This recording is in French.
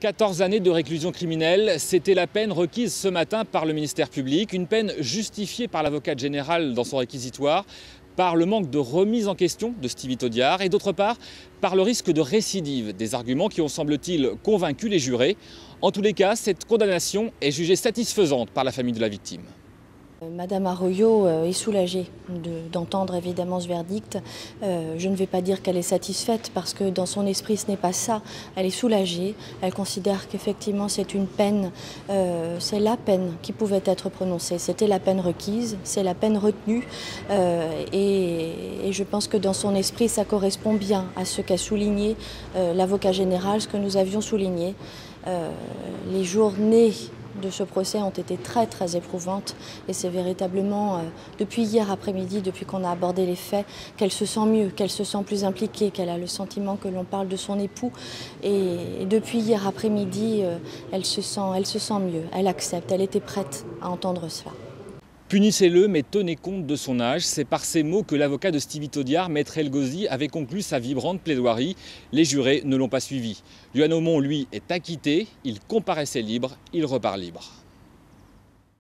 14 années de réclusion criminelle, c'était la peine requise ce matin par le ministère public, une peine justifiée par l'avocate générale dans son réquisitoire, par le manque de remise en question de Stevie Taudiard et d'autre part par le risque de récidive, des arguments qui ont semble-t-il convaincu les jurés. En tous les cas, cette condamnation est jugée satisfaisante par la famille de la victime. Madame Arroyo est soulagée d'entendre évidemment ce verdict. Je ne vais pas dire qu'elle est satisfaite parce que dans son esprit ce n'est pas ça. Elle est soulagée, elle considère qu'effectivement c'est une peine, c'est la peine qui pouvait être prononcée. C'était la peine requise, c'est la peine retenue et je pense que dans son esprit ça correspond bien à ce qu'a souligné l'avocat général, ce que nous avions souligné. Les journées de ce procès ont été très éprouvantes et c'est véritablement depuis hier après-midi, depuis qu'on a abordé les faits, qu'elle se sent mieux, qu'elle se sent plus impliquée, qu'elle a le sentiment que l'on parle de son époux et depuis hier après-midi, elle se sent mieux, elle accepte, elle était prête à entendre cela. Punissez-le, mais tenez compte de son âge. C'est par ces mots que l'avocat de Stevie Taudiard, Maître El Ghozi, avait conclu sa vibrante plaidoirie. Les jurés ne l'ont pas suivi. Yohann Aumont, lui, est acquitté. Il comparaissait libre, il repart libre.